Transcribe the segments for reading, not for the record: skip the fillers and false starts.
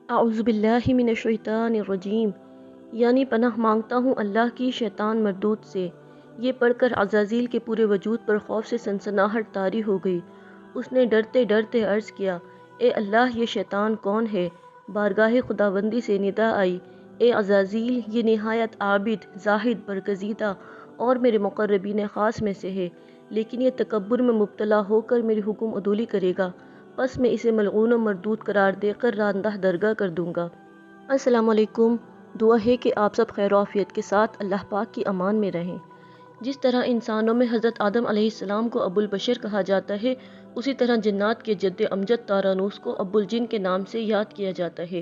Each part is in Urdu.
اعوذ باللہ من الشیطان الرجیم، یعنی پناہ مانگتا ہوں اللہ کی شیطان مردود سے۔ یہ پڑھ کر عزازیل کے پورے وجود پر خوف سے سنسناہٹ طاری ہو گئی۔ اس نے ڈرتے ڈرتے عرض کیا، اے اللہ یہ شیطان کون ہے؟ بارگاہ خداوندی سے ندا آئی، اے عزازیل یہ نہایت عابد، زاہد، برگزیدہ اور میرے مقربین خاص میں سے ہے، لیکن یہ تکبر میں مبتلا ہو کر میری حکم عدولی کرے گا، پس میں اسے ملعون و مردود قرار دے کر راندہ درگاہ کر دوں گا۔ السلام علیکم۔ دعا ہے کہ آپ سب خیر و عافیت کے ساتھ اللہ پاک کی امان میں رہیں۔ جس طرح انسانوں میں حضرت آدم علیہ السلام کو ابو البشر کہا جاتا ہے، اسی طرح جنات کے جد امجد طارانوس کو ابو الجن کے نام سے یاد کیا جاتا ہے۔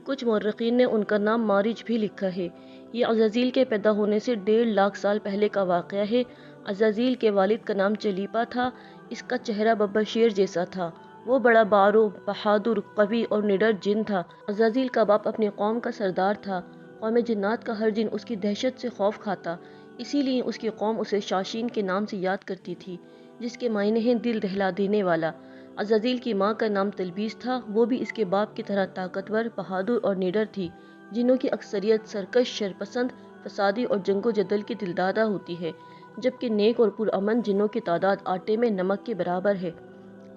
کچھ مورخین نے ان کا نام مارج بھی لکھا ہے۔ یہ عزازیل کے پیدا ہونے سے 1.5 لاکھ سال پہلے کا واقعہ ہے۔ عزازیل کے والد کا نام چلیپا تھا۔ اس کا چہرہ ببر شیر جیسا تھا۔ وہ بڑا بارو، بہادر، قوی اور نڈر جن تھا۔ عزازیل کا باپ اپنی قوم کا سردار تھا۔ قوم جنات کا ہر جن اس کی دہشت سے خوف کھاتا، اسی لیے اس کی قوم اسے شاشین کے نام سے یاد کرتی تھی، جس کے معنی ہیں دل دہلا دینے والا۔ عزازیل کی ماں کا نام تلبیس تھا۔ وہ بھی اس کے باپ کی طرح طاقتور، بہادر اور نڈر تھی۔ جنوں کی اکثریت سرکش، شرپسند، فسادی اور جنگ و جدل کی دلدادہ ہوتی ہے، جبکہ نیک اور پرامن جنوں کی تعداد آٹے میں نمک کے برابر ہے۔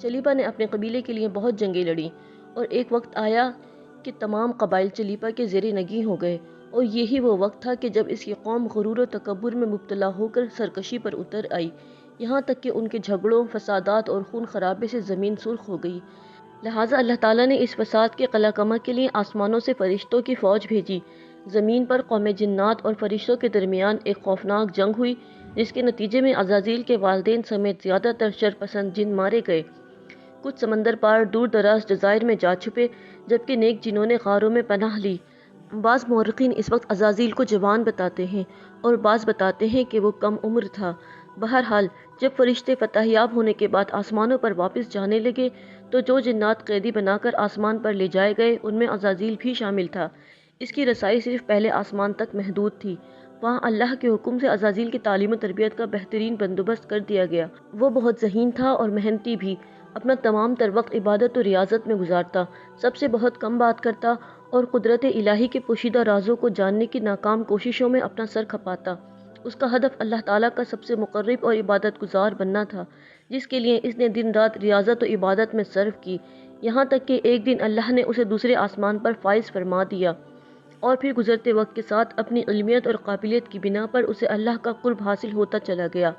چلیپا نے اپنے قبیلے کے لیے بہت جنگیں لڑیں، اور ایک وقت آیا کہ تمام قبائل چلیپا کے زیر نگیں ہو گئے، اور یہی وہ وقت تھا کہ جب اس کی قوم غرور و تکبر میں مبتلا ہو کر سرکشی پر اتر آئی، یہاں تک کہ ان کے جھگڑوں، فسادات اور خون خرابے سے زمین سرخ ہو گئی۔ لہٰذا اللہ تعالیٰ نے اس فساد کے قلع کمر کے لیے آسمانوں سے فرشتوں کی فوج بھیجی۔ زمین پر قوم جنات اور فرشتوں کے درمیان ایک خوفناک جنگ ہوئی، جس کے نتیجے میں عزازیل کے والدین سمیت زیادہ تر شرپسند جن مارے گئے۔ کچھ سمندر پار دور دراز جزائر میں جا چھپے، جبکہ نیک جنوں نے غاروں میں پناہ لی۔ بعض مورخین اس وقت عزازیل کو جوان بتاتے ہیں، اور بعض بتاتے ہیں کہ وہ کم عمر تھا۔ بہرحال جب فرشتے فتح یاب ہونے کے بعد آسمانوں پر واپس جانے لگے، تو جو جنات قیدی بنا کر آسمان پر لے جائے گئے، ان میں عزازیل بھی شامل تھا۔ اس کی رسائی صرف پہلے آسمان تک محدود تھی۔ وہاں اللہ کے حکم سے عزازیل کی تعلیم و تربیت کا بہترین بندوبست کر دیا گیا۔ وہ بہت ذہین تھا اور محنتی بھی۔ اپنا تمام تر وقت عبادت و ریاضت میں گزارتا، سب سے بہت کم بات کرتا، اور قدرت الہی کے پوشیدہ رازوں کو جاننے کی ناکام کوششوں میں اپنا سر کھپاتا۔ اس کا ہدف اللہ تعالیٰ کا سب سے مقرب اور عبادت گزار بننا تھا، جس کے لیے اس نے دن رات ریاضت و عبادت میں صرف کی، یہاں تک کہ ایک دن اللہ نے اسے دوسرے آسمان پر فائز فرما دیا، اور پھر گزرتے وقت کے ساتھ اپنی علمیت اور قابلیت کی بنا پر اسے اللہ کا قرب حاصل ہوتا چلا گیا۔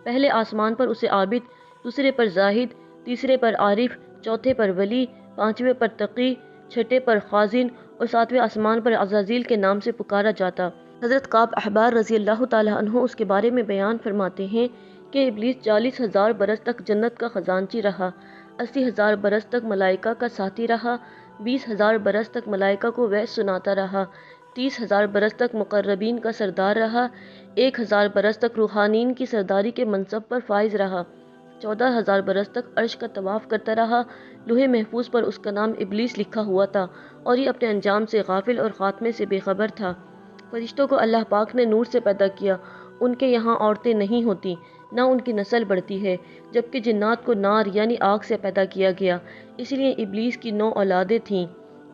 پہلے آسمان پر اسے عابد، دوسرے پر زاہد، تیسرے پر عارف، چوتھے پر ولی، پانچویں پر تقی، چھٹے پر خازن، اور ساتویں آسمان پر عزازیل کے نام سے پکارا جاتا۔ حضرت کعب احبار رضی اللہ تعالیٰ عنہ اس کے بارے میں بیان فرماتے ہیں کہ ابلیس 40,000 برس تک جنت کا خزانچی رہا، 80,000 برس تک ملائکہ کا ساتھی رہا، 20,000 برس تک ملائکہ کو وعظ سناتا رہا، 30,000 برس تک مقربین کا سردار رہا، 1,000 برس تک روحانین کی سرداری کے منصب پر فائز رہا، 14,000 برس تک عرش کا طواف کرتا رہا۔ لوح محفوظ پر اس کا نام ابلیس لکھا ہوا تھا، اور یہ اپنے انجام سے غافل اور خاتمے سے بے خبر تھا۔ فرشتوں کو اللہ پاک نے نور سے پیدا کیا، ان کے یہاں عورتیں نہیں ہوتی، نہ ان کی نسل بڑھتی ہے، جبکہ جنات کو نار یعنی آگ سے پیدا کیا گیا، اس لیے ابلیس کی 9 اولادیں تھیں۔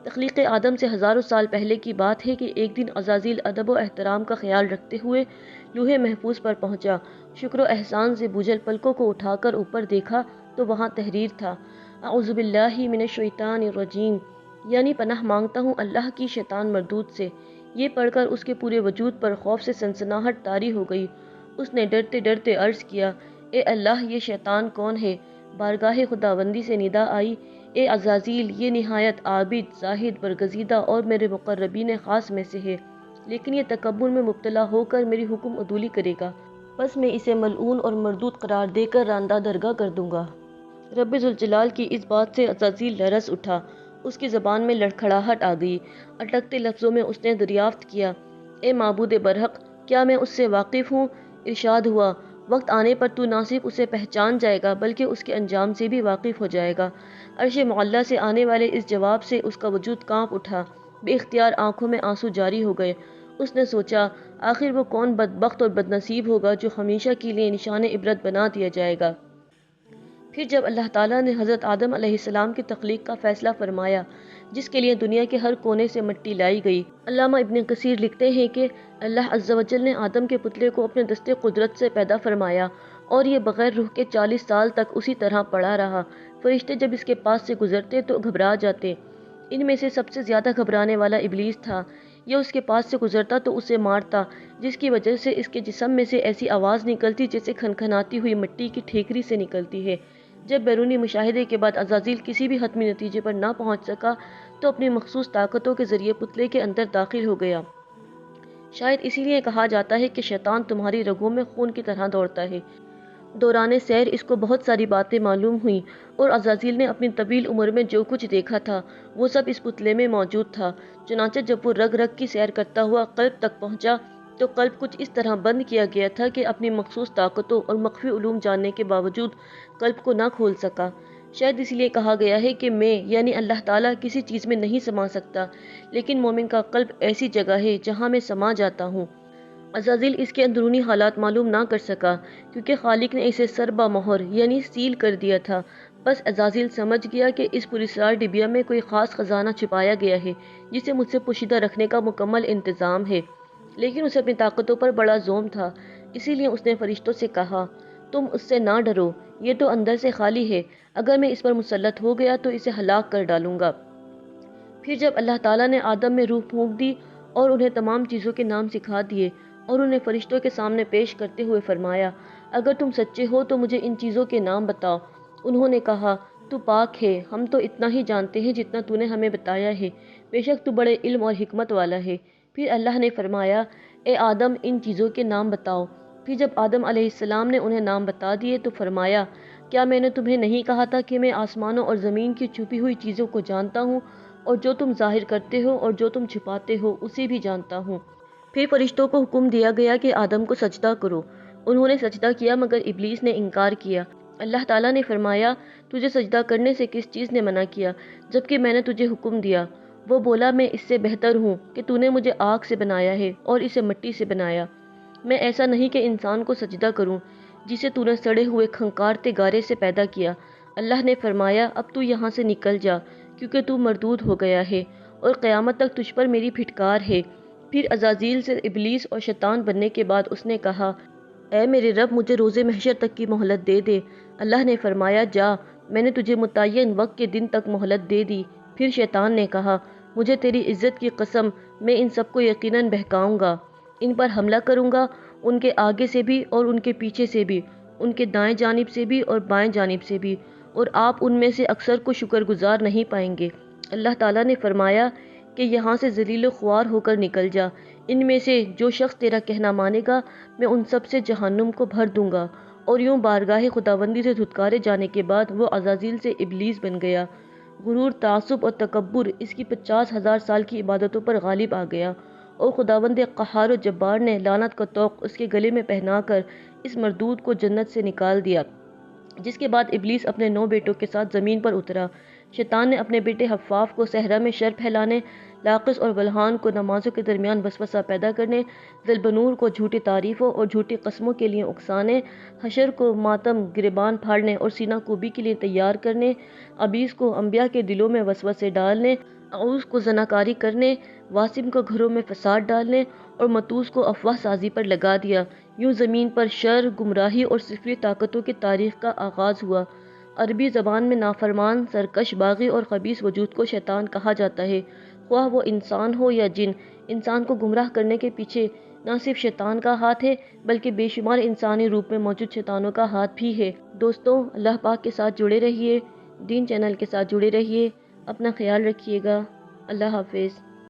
تخلیق آدم سے ہزاروں سال پہلے کی بات ہے کہ ایک دن عزازیل ادب و احترام کا خیال رکھتے ہوئے لوح محفوظ پر پہنچا۔ شکر و احسان سے بوجھل پلکوں کو اٹھا کر اوپر دیکھا تو وہاں تحریر تھا، اعوذ باللہ من الشیطان الرجیم، یعنی پناہ مانگتا ہوں اللہ کی شیطان مردود سے۔ یہ پڑھ کر اس کے پورے وجود پر خوف سے سنسناہٹ طاری ہو گئی۔ اس نے ڈرتے ڈرتے عرض کیا، اے اللہ یہ شیطان کون ہے؟ بارگاہ خداوندی سے ندا آئی، اے عزازیل یہ نہایت عابد، زاہد، برگزیدہ اور میرے مقربین خاص میں سے ہے، لیکن یہ تکبر میں مبتلا ہو کر میری حکم عدولی کرے گا، پس میں اسے ملعون اور مردود قرار دے کر راندہ درگاہ کر دوں گا۔ رب ذوالجلال کی اس بات سے عزازیل لرز اٹھا، اس کی زبان میں لڑکھڑاہٹ آ گئی۔ اٹکتے لفظوں میں اس نے دریافت کیا، اے معبود برحق، کیا میں اس سے واقف ہوں؟ ارشاد ہوا، وقت آنے پر تو نہ صرف اسے پہچان جائے گا بلکہ اس کے انجام سے بھی واقف ہو جائے گا۔ عرش معلیٰ سے آنے والے اس جواب سے اس کا وجود کانپ اٹھا، بے اختیار آنکھوں میں آنسو جاری ہو گئے۔ اس نے سوچا، آخر وہ کون بدبخت اور بدنصیب ہوگا جو ہمیشہ کے لیے نشان عبرت بنا دیا جائے گا۔ پھر جب اللہ تعالیٰ نے حضرت آدم علیہ السلام کی تخلیق کا فیصلہ فرمایا، جس کے لیے دنیا کے ہر کونے سے مٹی لائی گئی، علامہ ابن کثیر لکھتے ہیں کہ اللہ عز و جل نے آدم کے پتلے کو اپنے دست قدرت سے پیدا فرمایا اور یہ بغیر روح کے 40 سال تک اسی طرح پڑا رہا۔ فرشتے جب اس کے پاس سے گزرتے تو گھبرا جاتے۔ ان میں سے سب سے زیادہ گھبرانے والا ابلیس تھا۔ یہ اس کے پاس سے گزرتا تو اسے مارتا، جس کی وجہ سے اس کے جسم میں سے ایسی آواز نکلتی جیسے کھنکھناتی ہوئی مٹی کی ٹھیکری سے نکلتی ہے۔ جب بیرونی مشاہدے کے بعد عزازیل کسی بھی حتمی نتیجے پر نہ پہنچ سکا تو اپنی مخصوص طاقتوں کے ذریعے پتلے کے اندر داخل ہو گیا۔ شاید اسی لیے کہا جاتا ہے کہ شیطان تمہاری رگوں میں خون کی طرح دوڑتا ہے۔ دوران سیر اس کو بہت ساری باتیں معلوم ہوئیں اور عزازیل نے اپنی طویل عمر میں جو کچھ دیکھا تھا وہ سب اس پتلے میں موجود تھا۔ چنانچہ جب وہ رگ رگ کی سیر کرتا ہوا قلب تک پہنچا تو قلب کچھ اس طرح بند کیا گیا تھا کہ اپنی مخصوص طاقتوں اور مخفی علوم جاننے کے باوجود قلب کو نہ کھول سکا۔ شاید اس لیے کہا گیا ہے کہ میں یعنی اللہ تعالیٰ کسی چیز میں نہیں سما سکتا، لیکن مومن کا قلب ایسی جگہ ہے جہاں میں سما جاتا ہوں۔ عزازیل اس کے اندرونی حالات معلوم نہ کر سکا کیونکہ خالق نے اسے سربا مہر یعنی سیل کر دیا تھا۔ بس عزازیل سمجھ گیا کہ اس پراسرار ڈبیا میں کوئی خاص خزانہ چھپایا گیا ہے جسے مجھ سے پوشیدہ رکھنے کا مکمل انتظام ہے، لیکن اسے اپنی طاقتوں پر بڑا زوم تھا۔ اسی لیے اس نے فرشتوں سے کہا، تم اس سے نہ ڈرو، یہ تو اندر سے خالی ہے، اگر میں اس پر مسلط ہو گیا تو اسے ہلاک کر ڈالوں گا۔ پھر جب اللہ تعالیٰ نے آدم میں روح پھونک دی اور انہیں تمام چیزوں کے نام سکھا دیے اور انہیں فرشتوں کے سامنے پیش کرتے ہوئے فرمایا، اگر تم سچے ہو تو مجھے ان چیزوں کے نام بتاؤ۔ انہوں نے کہا، تو پاک ہے، ہم تو اتنا ہی جانتے ہیں جتنا تو نے ہمیں بتایا ہے، بے شک تو بڑے علم اور حکمت والا ہے۔ پھر اللہ نے فرمایا، اے آدم ان چیزوں کے نام بتاؤ۔ پھر جب آدم علیہ السلام نے انہیں نام بتا دیے تو فرمایا، کیا میں نے تمہیں نہیں کہا تھا کہ میں آسمانوں اور زمین کی چھپی ہوئی چیزوں کو جانتا ہوں اور جو تم ظاہر کرتے ہو اور جو تم چھپاتے ہو اسے بھی جانتا ہوں۔ پھر فرشتوں کو حکم دیا گیا کہ آدم کو سجدہ کرو۔ انہوں نے سجدہ کیا مگر ابلیس نے انکار کیا۔ اللہ تعالیٰ نے فرمایا، تجھے سجدہ کرنے سے کس چیز نے منع کیا جبکہ میں نے تجھے حکم دیا؟ وہ بولا، میں اس سے بہتر ہوں کہ تو نے مجھے آگ سے بنایا ہے اور اسے مٹی سے بنایا۔ میں ایسا نہیں کہ انسان کو سجدہ کروں جسے تو نے سڑے ہوئے کھنکارتے گارے سے پیدا کیا۔ اللہ نے فرمایا، اب تو یہاں سے نکل جا کیونکہ تو مردود ہو گیا ہے اور قیامت تک تجھ پر میری پھٹکار ہے۔ پھر عزازیل سے ابلیس اور شیطان بننے کے بعد اس نے کہا، اے میرے رب، مجھے روز محشر تک کی مہلت دے دے۔ اللہ نے فرمایا، جا، میں نے تجھے متعین وقت کے دن تک مہلت دے دی۔ پھر شیطان نے کہا، مجھے تیری عزت کی قسم، میں ان سب کو یقیناً بہکاؤں گا، ان پر حملہ کروں گا، ان کے آگے سے بھی اور ان کے پیچھے سے بھی، ان کے دائیں جانب سے بھی اور بائیں جانب سے بھی، اور آپ ان میں سے اکثر کو شکر گزار نہیں پائیں گے۔ اللہ تعالیٰ نے فرمایا کہ یہاں سے ذلیل و خوار ہو کر نکل جا، ان میں سے جو شخص تیرا کہنا مانے گا میں ان سب سے جہنم کو بھر دوں گا۔ اور یوں بارگاہ خداوندی سے دھتکارے جانے کے بعد وہ عزازیل سے ابلیس بن گیا۔ غرور، تعصب اور تکبر اس کی 50,000 سال کی عبادتوں پر غالب آ گیا اور خداوند قہار و جبار نے لعنت کا طوق اس کے گلے میں پہنا کر اس مردود کو جنت سے نکال دیا، جس کے بعد ابلیس اپنے 9 بیٹوں کے ساتھ زمین پر اترا۔ شیطان نے اپنے بیٹے حفاف کو صحرا میں شر پھیلانے، لاقس اور ولحان کو نمازوں کے درمیان وسوسہ پیدا کرنے، ذلبنور کو جھوٹی تعریفوں اور جھوٹی قسموں کے لیے اکسانے، حشر کو ماتم گریبان پھاڑنے اور سینہ کوبی کے لیے تیار کرنے، ابیس کو انبیاء کے دلوں میں وسوسے ڈالنے، اعوذ کو زناکاری کرنے، واسم کو گھروں میں فساد ڈالنے اور متوس کو افواہ سازی پر لگا دیا۔ یوں زمین پر شر، گمراہی اور سفلی طاقتوں کی تاریخ کا آغاز ہوا۔ عربی زبان میں نافرمان، سرکش، باغی اور خبیث وجود کو شیطان کہا جاتا ہے، خواہ وہ انسان ہو یا جن۔ انسان کو گمراہ کرنے کے پیچھے نہ صرف شیطان کا ہاتھ ہے بلکہ بے شمار انسانی روپ میں موجود شیطانوں کا ہاتھ بھی ہے۔ دوستو، اللہ پاک کے ساتھ جڑے رہیے، دین چینل کے ساتھ جڑے رہیے، اپنا خیال رکھیے گا۔ اللہ حافظ۔